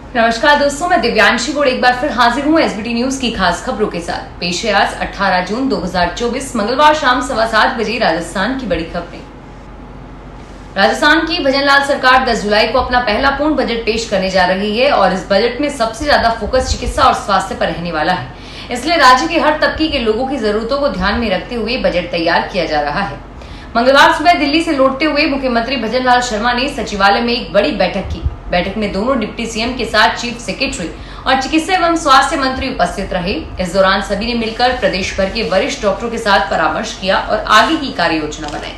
नमस्कार दोस्तों, मैं दिव्यांशी गोड़ एक बार फिर हाजिर हूँ एसबीटी न्यूज की खास खबरों के साथ। पेश है आज 18 जून 2024 मंगलवार शाम 7:15 बजे राजस्थान की बड़ी खबरें। राजस्थान की भजनलाल सरकार 10 जुलाई को अपना पहला पूर्ण बजट पेश करने जा रही है और इस बजट में सबसे ज्यादा फोकस चिकित्सा और स्वास्थ्य पर रहने वाला है। इसलिए राज्य के हर तबके के लोगों की जरूरतों को ध्यान में रखते हुए बजट तैयार किया जा रहा है। मंगलवार सुबह दिल्ली से लौटते हुए मुख्यमंत्री भजनलाल शर्मा ने सचिवालय में एक बड़ी बैठक की। बैठक में दोनों डिप्टी सीएम के साथ चीफ सेक्रेटरी और चिकित्सा एवं स्वास्थ्य मंत्री उपस्थित रहे। इस दौरान सभी ने मिलकर प्रदेश भर के वरिष्ठ डॉक्टरों के साथ परामर्श किया और आगे की कार्य योजना बनाई।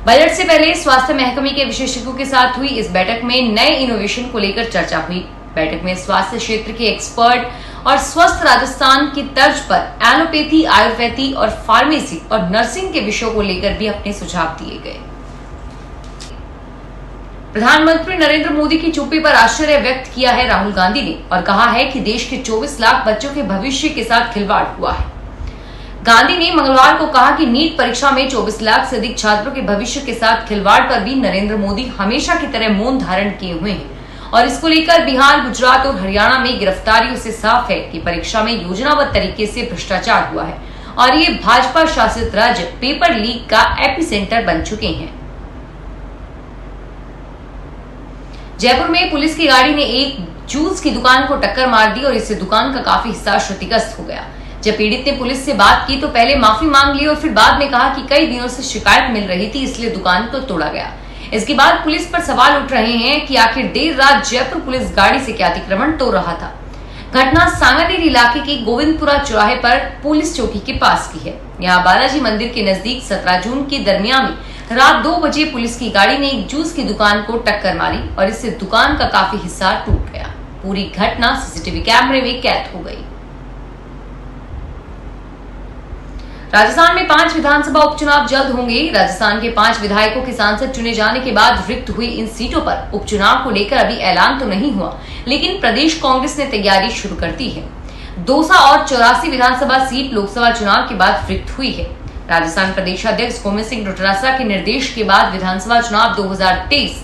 बजट से पहले स्वास्थ्य महकमे के विशेषज्ञों के साथ हुई इस बैठक में नए इनोवेशन को लेकर चर्चा हुई। बैठक में स्वास्थ्य क्षेत्र के एक्सपर्ट और स्वस्थ राजस्थान की तर्ज पर एलोपैथी, आयुर्वेदी और फार्मेसी और नर्सिंग के विषयों को लेकर भी अपने सुझाव दिए गए। प्रधानमंत्री नरेंद्र मोदी की चुप्पी पर आश्चर्य व्यक्त किया है राहुल गांधी ने और कहा है कि देश के 24 लाख बच्चों के भविष्य के साथ खिलवाड़ हुआ है। गांधी ने मंगलवार को कहा कि नीट परीक्षा में 24 लाख से अधिक छात्रों के भविष्य के साथ खिलवाड़ पर भी नरेंद्र मोदी हमेशा की तरह मौन धारण किए हुए हैं और इसको लेकर बिहार, गुजरात और हरियाणा में गिरफ्तारियों से साफ है कि परीक्षा में योजनाबद्ध तरीके से भ्रष्टाचार हुआ है और ये भाजपा शासित राज्य पेपर लीक का एपिसेंटर बन चुके हैं। जयपुर में पुलिस की गाड़ी ने एक जूस की दुकान को टक्कर मार दी और इससे दुकान का काफी हिस्सा क्षतिग्रस्त हो गया। जब पीड़ित ने पुलिस से बात की तो पहले माफी मांग ली और फिर बाद में कहा कि कई दिनों से शिकायत मिल रही थी, इसलिए दुकान को तोड़ा गया। इसके बाद पुलिस पर सवाल उठ रहे हैं कि आखिर देर रात जयपुर पुलिस गाड़ी से क्या अतिक्रमण तोड़ रहा था। घटना सांगानेर इलाके के गोविंदपुरा चौराहे पर पुलिस चौकी के पास की है। यहाँ बालाजी मंदिर के नजदीक 17 जून के दरमियान में रात 2 बजे पुलिस की गाड़ी ने एक जूस की दुकान को टक्कर मारी और इससे दुकान का काफी हिस्सा टूट गया। पूरी घटना सीसीटीवी कैमरे में कैद हो गई। राजस्थान में 5 विधानसभा उपचुनाव जल्द होंगे। राजस्थान के 5 विधायकों के सांसद चुने जाने के बाद रिक्त हुई इन सीटों पर उपचुनाव को लेकर अभी ऐलान तो नहीं हुआ, लेकिन प्रदेश कांग्रेस ने तैयारी शुरू कर दी है। दौसा और 84 विधानसभा सीट लोकसभा चुनाव के बाद रिक्त हुई है। राजस्थान प्रदेश अध्यक्ष गोविंद सिंह डोटासरा के निर्देश के बाद विधानसभा चुनाव 2023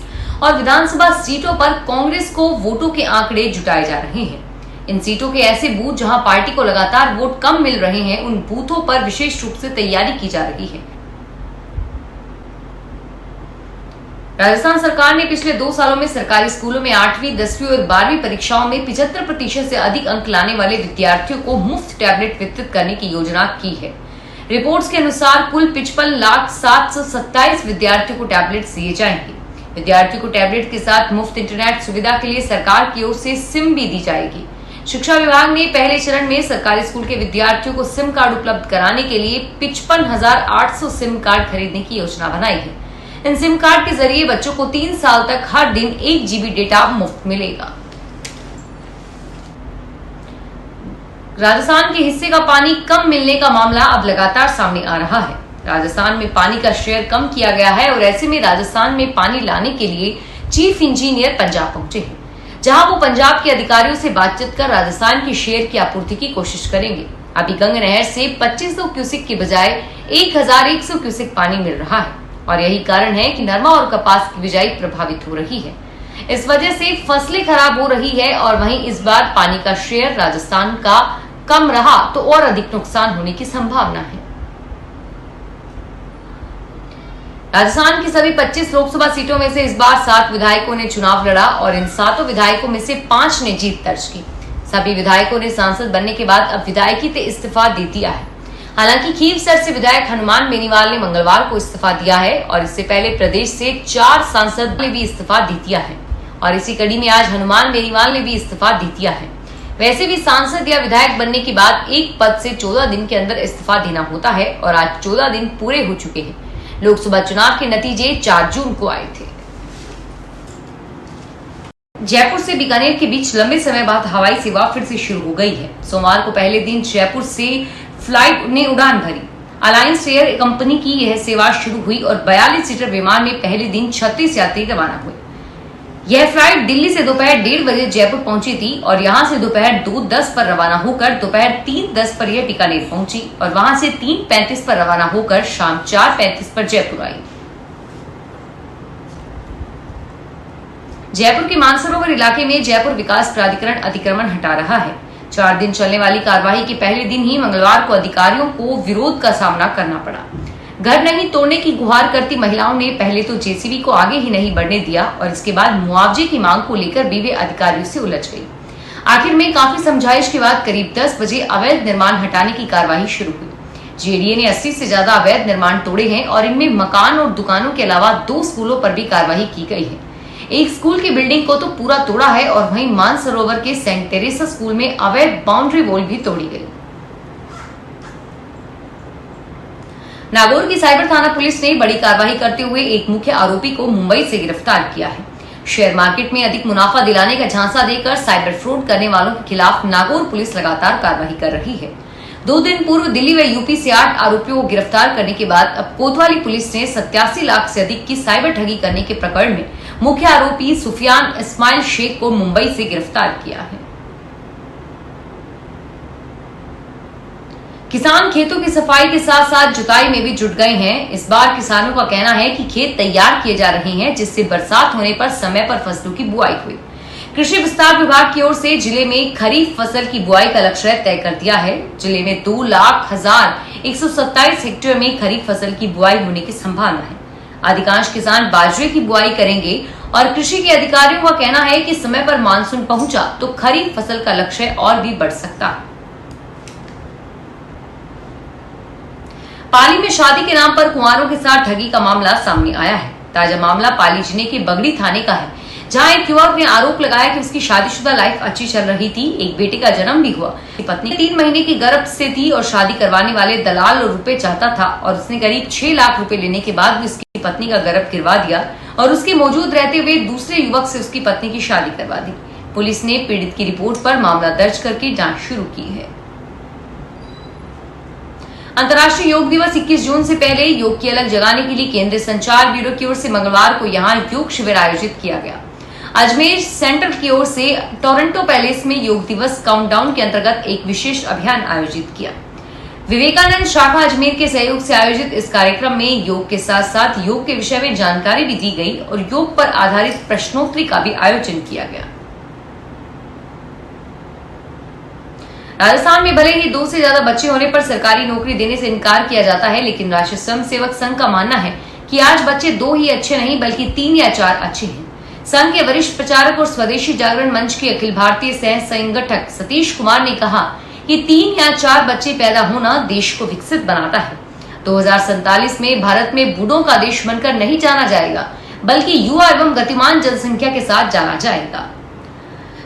और विधानसभा सीटों पर कांग्रेस को वोटों के आंकड़े जुटाए जा रहे हैं। इन सीटों के ऐसे बूथ जहां पार्टी को लगातार वोट कम मिल रहे हैं, उन बूथों पर विशेष रूप से तैयारी की जा रही है। राजस्थान सरकार ने पिछले 2 सालों में सरकारी स्कूलों में 8वीं, 10वीं और 12वीं परीक्षाओं में 75% से अधिक अंक लाने वाले विद्यार्थियों को मुफ्त टैबलेट वितरित करने की योजना की है। रिपोर्ट्स के अनुसार कुल 55,727 विद्यार्थियों को टैबलेट दिए जाएंगे। विद्यार्थियों को टैबलेट के साथ मुफ्त इंटरनेट सुविधा के लिए सरकार की ओर से सिम भी दी जाएगी। शिक्षा विभाग ने पहले चरण में सरकारी स्कूल के विद्यार्थियों को सिम कार्ड उपलब्ध कराने के लिए 55,800 सिम कार्ड खरीदने की योजना बनाई है। इन सिम कार्ड के जरिए बच्चों को 3 साल तक हर दिन 1 GB डेटा मुफ्त मिलेगा। राजस्थान के हिस्से का पानी कम मिलने का मामला अब लगातार सामने आ रहा है। राजस्थान में पानी का शेयर कम किया गया है और ऐसे में राजस्थान में पानी लाने के लिए चीफ इंजीनियर पंजाब पहुंचे हैं, जहां वो पंजाब के अधिकारियों से बातचीत कर राजस्थान की शेयर की आपूर्ति की कोशिश करेंगे। अभी गंगा नहर से 2500 क्यूसेक की बजाय 1100 क्यूसेक पानी मिल रहा है और यही कारण है कि नरमा और कपास की बिजाई प्रभावित हो रही है। इस वजह से फसलें खराब हो रही है और वहीं इस बार पानी का शेयर राजस्थान का कम रहा तो और अधिक नुकसान होने की संभावना है। राजस्थान की सभी 25 लोकसभा सीटों में से इस बार 7 विधायकों ने चुनाव लड़ा और इन 7 विधायकों में से 5 ने जीत दर्ज की। सभी विधायकों ने सांसद बनने के बाद अब विधायकी से इस्तीफा दे दिया है। हालांकि खीवसर से विधायक हनुमान बेनीवाल ने मंगलवार को इस्तीफा दिया है और इससे पहले प्रदेश से 4 सांसद ने भी इस्तीफा दे दिया है और इसी कड़ी में आज हनुमान बेनीवाल ने भी इस्तीफा दे दिया है। वैसे भी सांसद या विधायक बनने के बाद एक पद से 14 दिन के अंदर इस्तीफा देना होता है और आज 14 दिन पूरे हो चुके हैं। लोकसभा चुनाव के नतीजे 4 जून को आए थे। जयपुर से बीकानेर के बीच लंबे समय बाद हवाई सेवा फिर से शुरू हो गई है। सोमवार को पहले दिन जयपुर से फ्लाइट ने उड़ान भरी। अलायंस एयर कंपनी की यह सेवा शुरू हुई और 42 सीटर विमान में पहले दिन 36 यात्री रवाना हुए। यह फ्लाइट दिल्ली से दोपहर 1:30 बजे जयपुर पहुंची थी और यहां से दोपहर 2:10 पर रवाना होकर दोपहर 3:10 पर यह बीकानेर पहुंची और वहां से 3:35 पर रवाना होकर शाम 4:35 पर जयपुर आई। जयपुर के मानसरोवर इलाके में जयपुर विकास प्राधिकरण अतिक्रमण हटा रहा है। 4 दिन चलने वाली कार्रवाई के पहले दिन ही मंगलवार को अधिकारियों को विरोध का सामना करना पड़ा। घर नहीं तोड़ने की गुहार करती महिलाओं ने पहले तो जेसीबी को आगे ही नहीं बढ़ने दिया और इसके बाद मुआवजे की मांग को लेकर भी वे अधिकारियों से उलझ गई। आखिर में काफी समझाइश के बाद करीब 10 बजे अवैध निर्माण हटाने की कार्रवाई शुरू हुई। जेडीए ने 80 से ज्यादा अवैध निर्माण तोड़े हैं और इनमें मकान और दुकानों के अलावा 2 स्कूलों पर भी कार्रवाई की गई है। एक स्कूल की बिल्डिंग को तो पूरा तोड़ा है और वहीं मानसरोवर के सेंट टेरेसा स्कूल में अवैध बाउंड्री वॉल भी तोड़ी गई। नागौर की साइबर थाना पुलिस ने बड़ी कार्रवाई करते हुए एक मुख्य आरोपी को मुंबई से गिरफ्तार किया है। शेयर मार्केट में अधिक मुनाफा दिलाने का झांसा देकर साइबर फ्रॉड करने वालों के खिलाफ नागौर पुलिस लगातार कार्रवाई कर रही है। 2 दिन पूर्व दिल्ली व यूपी से 8 आरोपियों को गिरफ्तार करने के बाद अब कोतवाली पुलिस ने 87 लाख से अधिक की साइबर ठगी करने के प्रकरण में मुख्य आरोपी सुफियान इस्माइल शेख को मुंबई से गिरफ्तार किया है। किसान खेतों की सफाई के साथ साथ जुताई में भी जुट गए हैं। इस बार किसानों का कहना है कि खेत तैयार किए जा रहे हैं, जिससे बरसात होने पर समय पर फसलों की बुआई हुई। कृषि विस्तार विभाग की ओर से जिले में खरीफ फसल की बुआई का लक्ष्य तय कर दिया है। जिले में 2,00,127 हेक्टेयर में खरीफ फसल की बुआई होने की संभावना है। अधिकांश किसान बाजरे की बुआई करेंगे और कृषि के अधिकारियों का कहना है कि समय पर मानसून पहुंचा तो खरीफ फसल का लक्ष्य और भी बढ़ सकता है। पाली में शादी के नाम पर कुंवारों के साथ ठगी का मामला सामने आया है। ताजा मामला पाली जिले के बगड़ी थाने का है, जहां एक युवक ने आरोप लगाया कि उसकी शादीशुदा लाइफ अच्छी चल रही थी, एक बेटे का जन्म भी हुआ। पत्नी 3 महीने की गर्भ से थी और शादी करवाने वाले दलाल रुपए चाहता था और उसने करीब 6 लाख रुपए लेने के बाद भी उसकी पत्नी का गर्भ गिरवा दिया और उसके मौजूद रहते हुए दूसरे युवक से उसकी पत्नी की शादी करवा दी। पुलिस ने पीड़ित की रिपोर्ट पर मामला दर्ज करके जांच शुरू की है। अंतर्राष्ट्रीय योग दिवस 21 जून से पहले योग की अलग जगाने के लिए केंद्रीय संचार ब्यूरो की ओर से मंगलवार को यहां योग शिविर आयोजित किया गया। अजमेर सेंटर की ओर से टोरंटो पैलेस में योग दिवस काउंटडाउन के अंतर्गत एक विशेष अभियान आयोजित किया। विवेकानंद शाखा अजमेर के सहयोग से आयोजित इस कार्यक्रम में योग के साथ साथ योग के विषय में जानकारी भी दी गई और योग पर आधारित प्रश्नोत्तरी का भी आयोजन किया गया। राजस्थान में भले ही 2 से ज्यादा बच्चे होने पर सरकारी नौकरी देने से इनकार किया जाता है, लेकिन राष्ट्रीय स्वयंसेवक संघ का मानना है कि आज बच्चे 2 ही अच्छे नहीं बल्कि 3 या 4 अच्छे हैं। संघ के वरिष्ठ प्रचारक और स्वदेशी जागरण मंच के अखिल भारतीय सह संगठक सतीश कुमार ने कहा कि 3 या 4 बच्चे पैदा होना देश को विकसित बनाता है। 2047 में भारत में बूढ़ों का देश बनकर नहीं जाना जाएगा, बल्कि युवा एवं गतिमान जनसंख्या के साथ जाना जाएगा।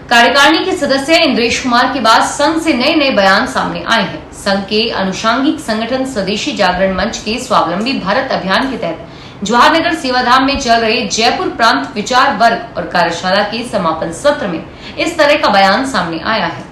कार्यकारिणी के सदस्य इंद्रेश कुमार के बाद संघ से नए नए बयान सामने आए हैं। संघ के अनुषांगिक संगठन स्वदेशी जागरण मंच के स्वावलंबी भारत अभियान के तहत जवाहरनगर सेवाधाम में चल रहे जयपुर प्रांत विचार वर्ग और कार्यशाला के समापन सत्र में इस तरह का बयान सामने आया है।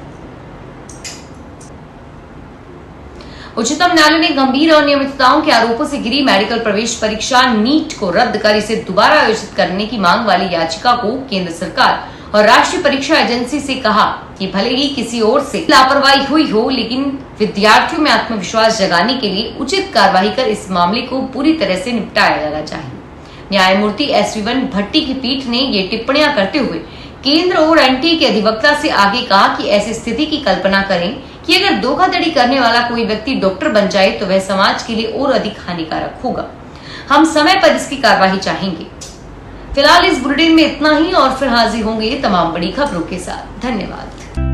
उच्चतम न्यायालय ने गंभीर अनियमितताओं के आरोपों से गिरी मेडिकल प्रवेश परीक्षा नीट को रद्द कर इसे दोबारा आयोजित करने की मांग वाली याचिका को केंद्र सरकार और राष्ट्रीय परीक्षा एजेंसी से कहा कि भले ही किसी ओर से लापरवाही हुई हो, लेकिन विद्यार्थियों में आत्मविश्वास जगाने के लिए उचित कार्रवाई कर इस मामले को पूरी तरह से निपटाया जाना चाहिए। न्यायमूर्ति SV1 भट्टी की पीठ ने ये टिप्पणियां करते हुए केंद्र और एनटीए के अधिवक्ता से आगे कहा कि ऐसी स्थिति की कल्पना करें कि अगर धोखाधड़ी करने वाला कोई व्यक्ति डॉक्टर बन जाए तो वह समाज के लिए और अधिक हानिकारक होगा। हम समय पर इसकी कार्रवाई चाहेंगे। फिलहाल इस बुलेटिन में इतना ही और फिर हाजिर होंगे तमाम बड़ी खबरों के साथ। धन्यवाद।